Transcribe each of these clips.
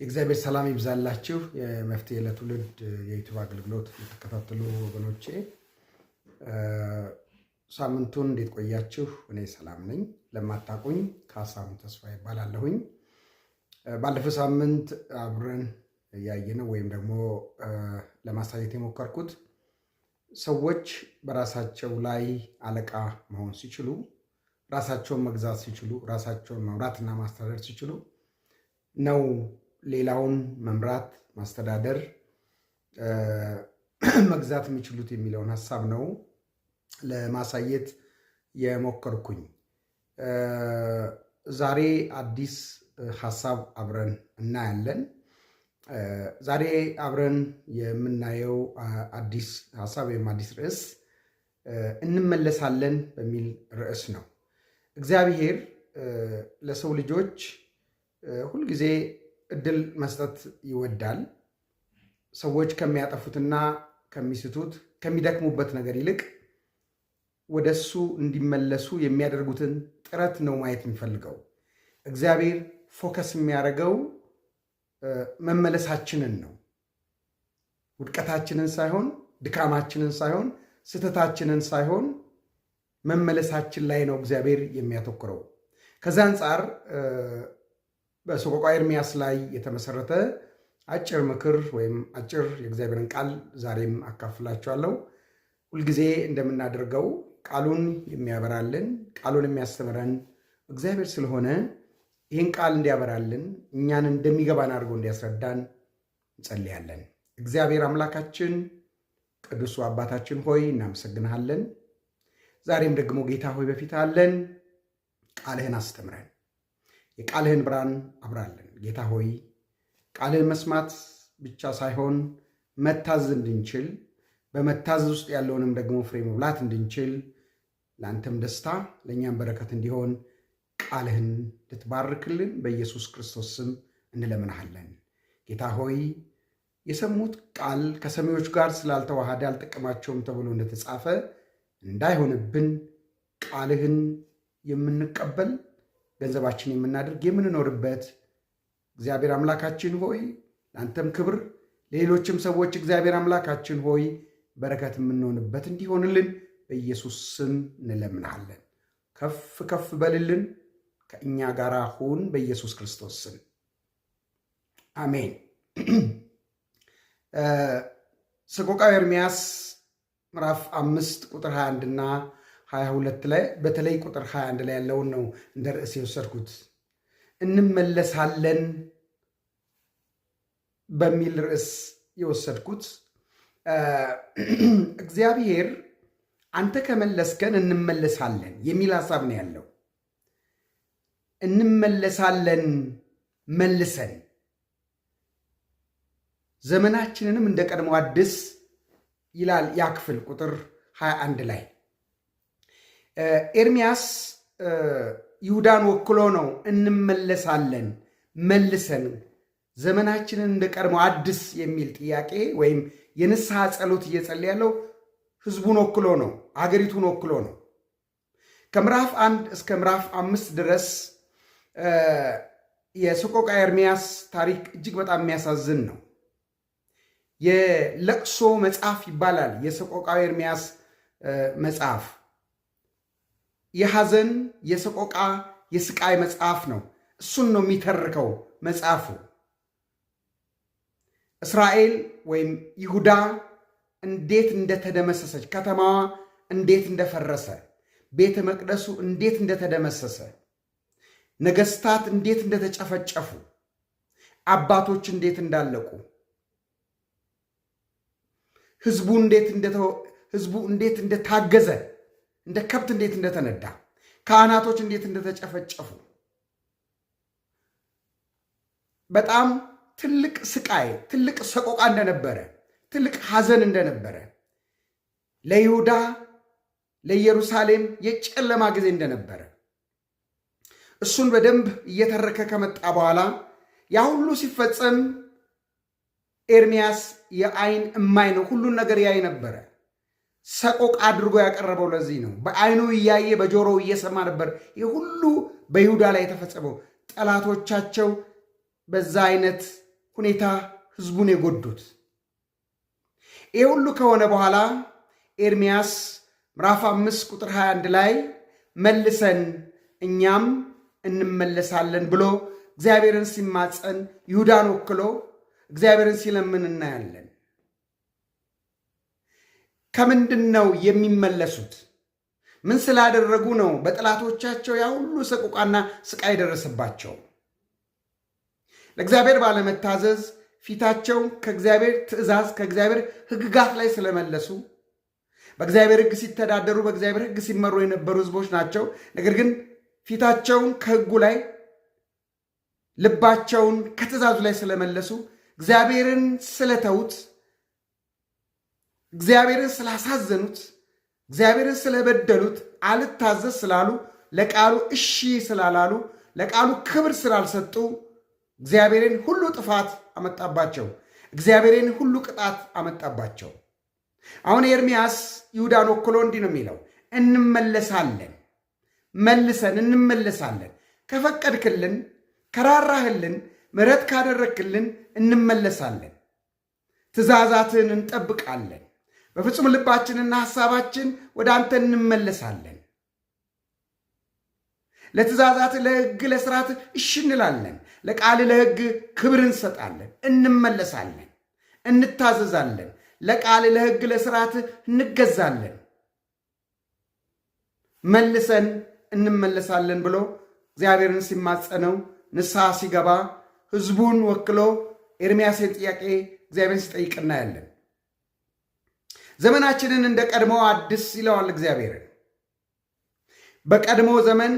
እግዚአብሔር ሰላም ይብዛላችሁ። የመፍትሄ ለትውልድ የዩቲዩብ አገልግሎት የተከታተሉ ወገኖቼ ሳምንቱን እንዴት ቆያችሁ? እኔ ሰላም ነኝ። ለማታውቁኝ ካሳሁን ተስፋ ይባላለሁኝ። ባለፈው ሳምንት አብረን ያየነው ወይም ደግሞ ለማሳየት የሞከርኩት ሰዎች በራሳቸው ላይ አለቃ መሆን ሲችሉ፣ ራሳቸውን መግዛት ሲችሉ፣ ራሳቸውን መምራትና ማስተዳደር ሲችሉ ነው ሌላውን መምራት ማስተዳደር መግዛት የሚችሉት የሚለውን ሐሳብ ነው ለማሳየት የሞከርኩኝ። ዛሬ አዲስ ሐሳብ አብረን እናያለን። ዛሬ አብረን የምናየው አዲስ ሐሳብ ወይም አዲስ ርዕስ እንመለሳለን በሚል ርዕስ ነው። እግዚአብሔር ለሰው ልጆች ሁልጊዜ እድል መስጠት ይወዳል። ሰዎች ከሚያጠፉትና ከሚስቱት ከሚደክሙበት ነገር ይልቅ ወደሱ እንዲመለሱ የሚያደርጉትን ጥረት ነው ማየት የሚፈልገው። እግዚአብሔር ፎከስ የሚያደርገው መመለሳችንን ነው። ውድቀታችንን ሳይሆን፣ ድካማችንን ሳይሆን፣ ስህተታችንን ሳይሆን መመለሳችን ላይ ነው እግዚአብሔር የሚያተኩረው። ከዛ አንጻር በሰቆቃወ ኤርምያስ ላይ የተመሰረተ አጭር ምክር ወይም አጭር የእግዚአብሔርን ቃል ዛሬም አካፍላችኋለሁ። ሁልጊዜ እንደምናደርገው ቃሉን የሚያበራልን ቃሉን የሚያስተምረን እግዚአብሔር ስለሆነ ይህን ቃል እንዲያበራልን እኛን እንደሚገባን አድርጎ እንዲያስረዳን እንጸልያለን። እግዚአብሔር አምላካችን ቅዱሱ አባታችን ሆይ እናመሰግንሃለን። ዛሬም ደግሞ ጌታ ሆይ በፊት አለን። ቃልህን አስተምረን፣ የቃልህን ብርሃን አብራለን። ጌታ ሆይ ቃልህን መስማት ብቻ ሳይሆን መታዘዝ እንድንችል፣ በመታዘዝ ውስጥ ያለውንም ደግሞ ፍሬ መብላት እንድንችል፣ ለአንተም ደስታ ለእኛም በረከት እንዲሆን ቃልህን ልትባርክልን በኢየሱስ ክርስቶስ ስም እንለምንሃለን። ጌታ ሆይ የሰሙት ቃል ከሰሚዎች ጋር ስላልተዋሃደ አልጠቀማቸውም ተብሎ እንደተጻፈ እንዳይሆንብን ቃልህን የምንቀበል ገንዘባችን የምናደርግ የምንኖርበት እግዚአብሔር አምላካችን ሆይ ለአንተም ክብር ለሌሎችም ሰዎች እግዚአብሔር አምላካችን ሆይ በረከት የምንሆንበት እንዲሆንልን በኢየሱስ ስም እንለምናለን። ከፍ ከፍ በልልን፣ ከእኛ ጋር ሁን በኢየሱስ ክርስቶስ ስም አሜን። ሰቆቃወ ኤርምያስ ምዕራፍ 5 ቁጥር 21 እና 22 ላይ በተለይ ቁጥር 21 ላይ ያለውን ነው እንደ ርዕስ የወሰድኩት። እንመለሳለን በሚል ርዕስ የወሰድኩት እግዚአብሔር አንተ ከመለስከን እንመለሳለን የሚል ሐሳብ ነው ያለው። እንመለሳለን መልሰን ዘመናችንንም እንደ ቀድሞ አድስ ይላል ያ ክፍል ቁጥር 21 ላይ። ኤርምያስ ይሁዳን ወክሎ ነው እንመለሳለን መልሰን ዘመናችንን እንደ ቀድሞ አድስ የሚል ጥያቄ ወይም የንስሐ ጸሎት እየጸለየ ያለው ህዝቡን ወክሎ ነው፣ አገሪቱን ወክሎ ነው። ከምዕራፍ 1 እስከ ምዕራፍ 5 ድረስ የሰቆቃወ ኤርምያስ ታሪክ እጅግ በጣም የሚያሳዝን ነው። የለቅሶ መጽሐፍ ይባላል የሰቆቃወ ኤርምያስ መጽሐፍ። የሐዘን፣ የሰቆቃ፣ የስቃይ መጽሐፍ ነው። እሱን ነው የሚተርከው መጽሐፉ። እስራኤል ወይም ይሁዳ እንዴት እንደተደመሰሰች፣ ከተማዋ እንዴት እንደፈረሰ፣ ቤተ መቅደሱ እንዴት እንደተደመሰሰ፣ ነገስታት እንዴት እንደተጨፈጨፉ፣ አባቶች እንዴት እንዳለቁ፣ ህዝቡ እንዴት እንደታገዘ፣ እንደ ከብት እንዴት እንደተነዳ፣ ካህናቶች እንዴት እንደተጨፈጨፉ፣ በጣም ትልቅ ስቃይ፣ ትልቅ ሰቆቃ እንደነበረ፣ ትልቅ ሐዘን እንደነበረ፣ ለይሁዳ ለኢየሩሳሌም የጨለማ ጊዜ እንደነበረ እሱን በደንብ እየተረከ ከመጣ በኋላ ያ ሁሉ ሲፈጸም ኤርምያስ የአይን እማኝ ነው። ሁሉን ነገር ያይ ነበረ። ሰቆቃ አድርጎ ያቀረበው ለዚህ ነው። በአይኑ እያየ በጆሮው እየሰማ ነበር ይህ ሁሉ በይሁዳ ላይ የተፈጸመው። ጠላቶቻቸው በዛ አይነት ሁኔታ ሕዝቡን የጎዱት። ይህ ሁሉ ከሆነ በኋላ ኤርምያስ ምዕራፍ 5 ቁጥር 21 ላይ መልሰን እኛም እንመለሳለን ብሎ እግዚአብሔርን ሲማጸን ይሁዳን ወክሎ እግዚአብሔርን ሲለምን እናያለን። ከምንድን ነው የሚመለሱት? ምን ስላደረጉ ነው በጠላቶቻቸው ያ ሁሉ ሰቆቃና ስቃይ ደረሰባቸው? ለእግዚአብሔር ባለመታዘዝ ፊታቸውን ከእግዚአብሔር ትእዛዝ ከእግዚአብሔር ሕግጋት ላይ ስለመለሱ በእግዚአብሔር ሕግ ሲተዳደሩ በእግዚአብሔር ሕግ ሲመሩ የነበሩ ሕዝቦች ናቸው። ነገር ግን ፊታቸውን ከሕጉ ላይ ልባቸውን ከትእዛዙ ላይ ስለመለሱ እግዚአብሔርን ስለተዉት እግዚአብሔርን ስላሳዘኑት እግዚአብሔርን ስለበደሉት አልታዘዝ ስላሉ ለቃሉ እሺ ስላላሉ ለቃሉ ክብር ስላልሰጡ እግዚአብሔርን ሁሉ ጥፋት አመጣባቸው። እግዚአብሔርን ሁሉ ቅጣት አመጣባቸው። አሁን ኤርምያስ ይሁዳን ወክሎ እንዲህ ነው የሚለው፣ እንመለሳለን፣ መልሰን እንመለሳለን። ከፈቀድክልን፣ ከራራህልን፣ ምሕረት ካደረግክልን እንመለሳለን። ትእዛዛትን እንጠብቃለን። በፍጹም ልባችንና ሐሳባችን ወደ አንተ እንመለሳለን። ለትእዛዛት፣ ለሕግ፣ ለሥርዓት እሺ እንላለን። ለቃል፣ ለሕግ ክብር እንሰጣለን። እንመለሳለን፣ እንታዘዛለን። ለቃል፣ ለሕግ፣ ለሥርዓት እንገዛለን። መልሰን እንመለሳለን ብሎ እግዚአብሔርን ሲማጸነው ንስሐ ሲገባ ሕዝቡን ወክሎ ኤርምያስን ጥያቄ እግዚአብሔርን ሲጠይቅ እናያለን። ዘመናችንን እንደ ቀድሞ አድስ ይለዋል እግዚአብሔርን። በቀድሞ ዘመን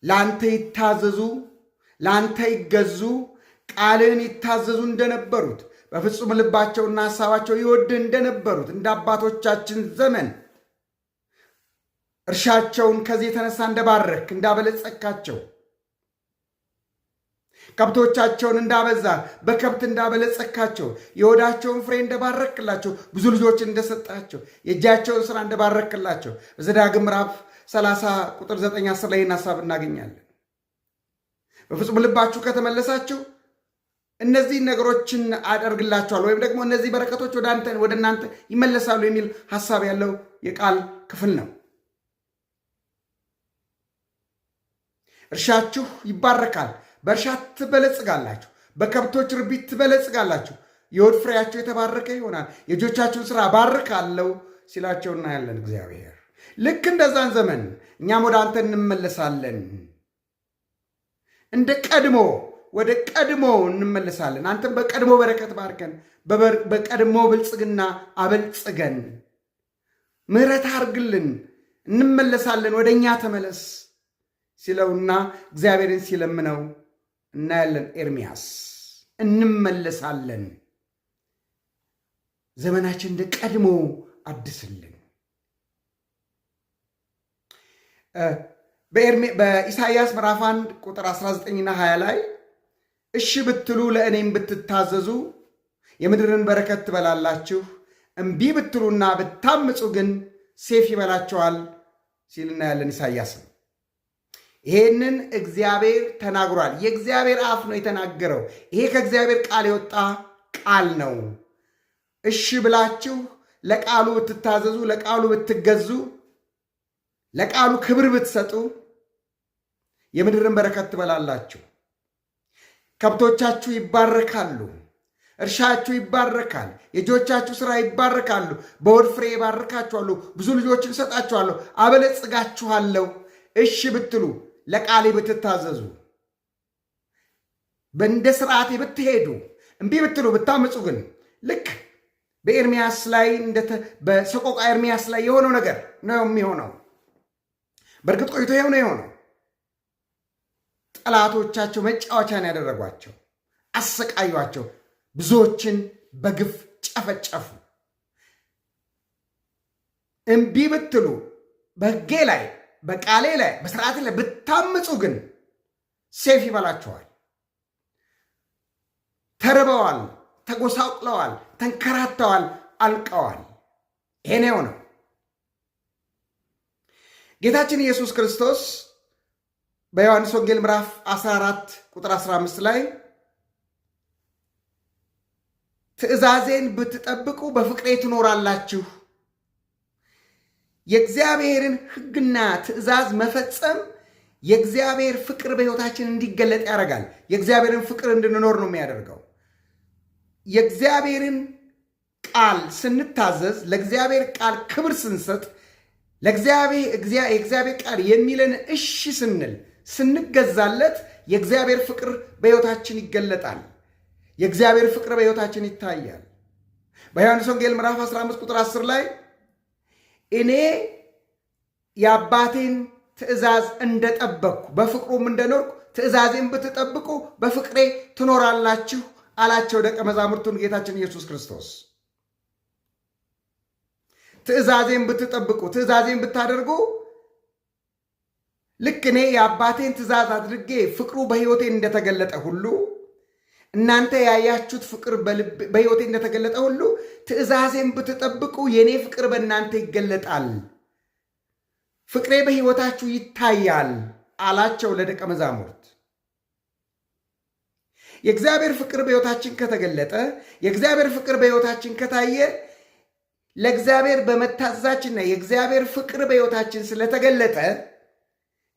ለአንተ ይታዘዙ፣ ለአንተ ይገዙ፣ ቃልን ይታዘዙ እንደነበሩት በፍጹም ልባቸውና ሐሳባቸው ይወድ እንደነበሩት እንደ አባቶቻችን ዘመን እርሻቸውን ከዚህ የተነሳ እንደባረክ እንዳበለጸካቸው ከብቶቻቸውን እንዳበዛ በከብት እንዳበለጸካቸው የሆዳቸውን ፍሬ እንደባረክላቸው ብዙ ልጆችን እንደሰጣቸው የእጃቸውን ሥራ እንደባረክላቸው በዘዳግም ምዕራፍ 30 ቁጥር 9-10 ላይ ሐሳብ እናገኛለን። በፍጹም ልባችሁ ከተመለሳችሁ እነዚህ ነገሮችን አደርግላችኋለሁ ወይም ደግሞ እነዚህ በረከቶች ወደ እናንተ ይመለሳሉ የሚል ሐሳብ ያለው የቃል ክፍል ነው። እርሻችሁ ይባረካል፣ በእርሻ ትበለጽጋላችሁ፣ በከብቶች ርቢት ትበለጽጋላችሁ፣ የሆድ ፍሬያቸው የተባረከ ይሆናል፣ የእጆቻችሁን ሥራ ባርካለሁ ሲላቸው እናያለን እግዚአብሔር። ልክ እንደዛን ዘመን እኛም ወደ አንተ እንመለሳለን፣ እንደ ቀድሞ ወደ ቀድሞ እንመለሳለን። አንተም በቀድሞ በረከት ባርከን፣ በቀድሞ ብልጽግና አበልጽገን፣ ምሕረት አርግልን፣ እንመለሳለን፣ ወደ እኛ ተመለስ ሲለውና እግዚአብሔርን ሲለምነው እናያለን። ኤርምያስ እንመለሳለን፣ ዘመናችን እንደ ቀድሞ አድስልን። በኢሳይያስ ምዕራፍ 1 ቁጥር 19ና 20 ላይ እሺ ብትሉ ለእኔም ብትታዘዙ የምድርን በረከት ትበላላችሁ፣ እምቢ ብትሉና ብታምፁ ግን ሴፍ ይበላቸዋል ሲል እናያለን። ኢሳይያስም ይሄንን እግዚአብሔር ተናግሯል። የእግዚአብሔር አፍ ነው የተናገረው። ይሄ ከእግዚአብሔር ቃል የወጣ ቃል ነው። እሺ ብላችሁ ለቃሉ ብትታዘዙ፣ ለቃሉ ብትገዙ፣ ለቃሉ ክብር ብትሰጡ የምድርን በረከት ትበላላችሁ። ከብቶቻችሁ ይባረካሉ፣ እርሻችሁ ይባረካል፣ የእጆቻችሁ ሥራ ይባረካሉ፣ በሆድ ፍሬ ይባርካችኋለሁ፣ ብዙ ልጆችን እሰጣችኋለሁ፣ አበለጽጋችኋለሁ። እሺ ብትሉ፣ ለቃሌ ብትታዘዙ፣ በእንደ ሥርዓቴ ብትሄዱ፣ እምቢ ብትሉ ብታምፁ ግን ልክ በኤርምያስ ላይ በሰቆቃ ኤርምያስ ላይ የሆነው ነገር ነው የሚሆነው። በእርግጥ ቆይቶ የሆነ የሆነው ጠላቶቻቸው መጫወቻን ያደረጓቸው፣ አሰቃዩቸው፣ ብዙዎችን በግፍ ጨፈጨፉ። እምቢ ብትሉ፣ በሕጌ ላይ በቃሌ ላይ በሥርዓቴ ላይ ብታምፁ ግን ሴፍ ይበላቸዋል። ተርበዋል፣ ተጎሳቁለዋል፣ ተንከራተዋል፣ አልቀዋል። ይሄ ነው የሆነው። ጌታችን ኢየሱስ ክርስቶስ በዮሐንስ ወንጌል ምዕራፍ 14 ቁጥር 15 ላይ ትእዛዜን ብትጠብቁ በፍቅሬ ትኖራላችሁ። የእግዚአብሔርን ሕግና ትእዛዝ መፈጸም የእግዚአብሔር ፍቅር በሕይወታችን እንዲገለጥ ያደርጋል። የእግዚአብሔርን ፍቅር እንድንኖር ነው የሚያደርገው። የእግዚአብሔርን ቃል ስንታዘዝ፣ ለእግዚአብሔር ቃል ክብር ስንሰጥ፣ የእግዚአብሔር ቃል የሚለን እሺ ስንል ስንገዛለት የእግዚአብሔር ፍቅር በሕይወታችን ይገለጣል። የእግዚአብሔር ፍቅር በሕይወታችን ይታያል። በዮሐንስ ወንጌል ምዕራፍ 15 ቁጥር 10 ላይ እኔ የአባቴን ትእዛዝ እንደጠበቅኩ በፍቅሩም እንደኖርኩ ትእዛዜን ብትጠብቁ በፍቅሬ ትኖራላችሁ አላቸው ደቀ መዛሙርቱን ጌታችን ኢየሱስ ክርስቶስ። ትእዛዜን ብትጠብቁ፣ ትእዛዜን ብታደርጉ ልክ እኔ የአባቴን ትእዛዝ አድርጌ ፍቅሩ በሕይወቴ እንደተገለጠ ሁሉ እናንተ ያያችሁት ፍቅር በሕይወቴ እንደተገለጠ ሁሉ ትእዛዜን ብትጠብቁ የእኔ ፍቅር በእናንተ ይገለጣል፣ ፍቅሬ በሕይወታችሁ ይታያል አላቸው ለደቀ መዛሙርት። የእግዚአብሔር ፍቅር በሕይወታችን ከተገለጠ፣ የእግዚአብሔር ፍቅር በሕይወታችን ከታየ፣ ለእግዚአብሔር በመታዘዛችንና የእግዚአብሔር ፍቅር በሕይወታችን ስለተገለጠ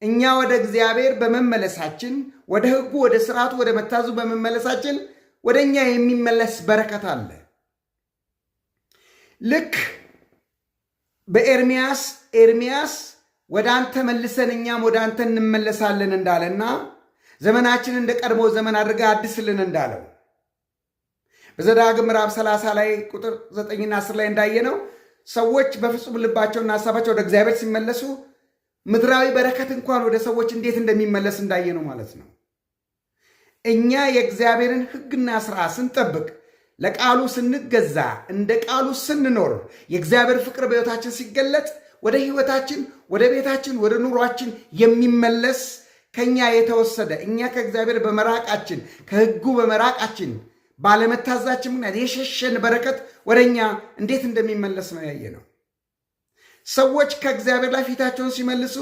እኛ ወደ እግዚአብሔር በመመለሳችን፣ ወደ ሕጉ፣ ወደ ስርዓቱ፣ ወደ መታዘዙ በመመለሳችን ወደ እኛ የሚመለስ በረከት አለ። ልክ ኤርምያስ ወደ አንተ መልሰን እኛም ወደ አንተ እንመለሳለን እንዳለና ዘመናችንን እንደ ቀድሞ ዘመን አድርጋ አድስልን እንዳለው በዘዳግም ምዕራፍ 30 ላይ ቁጥር 9ና 10 ላይ እንዳየነው ሰዎች በፍጹም ልባቸውና ሀሳባቸው ወደ እግዚአብሔር ሲመለሱ ምድራዊ በረከት እንኳን ወደ ሰዎች እንዴት እንደሚመለስ እንዳየነው ማለት ነው። እኛ የእግዚአብሔርን ሕግና ሥርዓት ስንጠብቅ፣ ለቃሉ ስንገዛ፣ እንደ ቃሉ ስንኖር የእግዚአብሔር ፍቅር በሕይወታችን ሲገለጥ ወደ ሕይወታችን፣ ወደ ቤታችን፣ ወደ ኑሯችን የሚመለስ ከኛ የተወሰደ እኛ ከእግዚአብሔር በመራቃችን ከሕጉ በመራቃችን ባለመታዛችን ምክንያት የሸሸን በረከት ወደ እኛ እንዴት እንደሚመለስ ነው ያየነው። ሰዎች ከእግዚአብሔር ላይ ፊታቸውን ሲመልሱ፣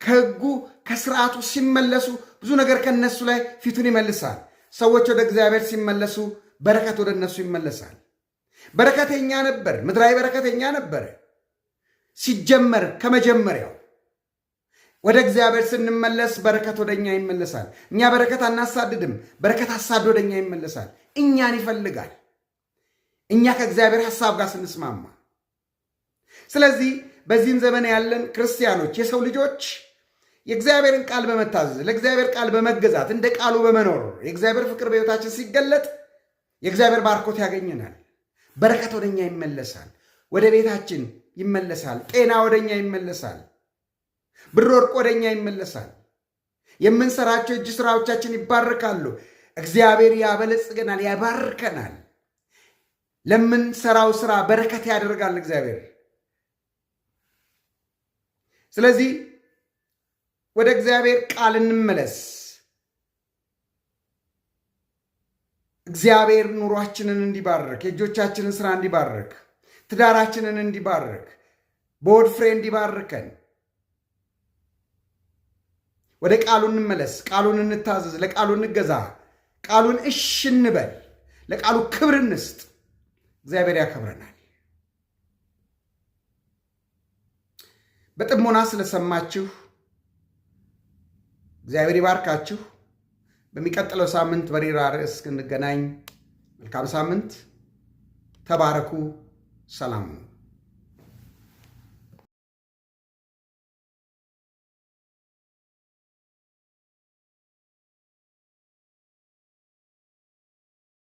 ከሕጉ ከስርዓቱ ሲመለሱ ብዙ ነገር ከነሱ ላይ ፊቱን ይመልሳል። ሰዎች ወደ እግዚአብሔር ሲመለሱ በረከት ወደ እነሱ ይመለሳል። በረከት የኛ ነበር፣ ምድራዊ በረከት የኛ ነበር። ሲጀመር ከመጀመሪያው ወደ እግዚአብሔር ስንመለስ በረከት ወደ እኛ ይመለሳል። እኛ በረከት አናሳድድም፣ በረከት አሳድ ወደ እኛ ይመለሳል። እኛን ይፈልጋል፣ እኛ ከእግዚአብሔር ሐሳብ ጋር ስንስማማ። ስለዚህ በዚህም ዘመን ያለን ክርስቲያኖች፣ የሰው ልጆች የእግዚአብሔርን ቃል በመታዘዝ ለእግዚአብሔር ቃል በመገዛት እንደ ቃሉ በመኖር የእግዚአብሔር ፍቅር በሕይወታችን ሲገለጥ የእግዚአብሔር ባርኮት ያገኘናል። በረከት ወደ እኛ ይመለሳል፣ ወደ ቤታችን ይመለሳል። ጤና ወደ እኛ ይመለሳል። ብር ወርቅ ወደ እኛ ይመለሳል። የምንሰራቸው እጅ ሥራዎቻችን ይባርካሉ። እግዚአብሔር ያበለጽገናል፣ ያባርከናል። ለምንሰራው ሥራ በረከት ያደርጋል እግዚአብሔር። ስለዚህ ወደ እግዚአብሔር ቃል እንመለስ። እግዚአብሔር ኑሯችንን እንዲባርክ፣ የእጆቻችንን ሥራ እንዲባርክ፣ ትዳራችንን እንዲባርክ፣ በወድ ፍሬ እንዲባርከን ወደ ቃሉ እንመለስ። ቃሉን እንታዘዝ፣ ለቃሉ እንገዛ፣ ቃሉን እሺ እንበል፣ ለቃሉ ክብር እንስጥ። እግዚአብሔር ያከብረናል። በጥሞና ስለሰማችሁ እግዚአብሔር ይባርካችሁ። በሚቀጥለው ሳምንት በሌላ ርዕስ እስክንገናኝ መልካም ሳምንት። ተባረኩ። ሰላም ነው።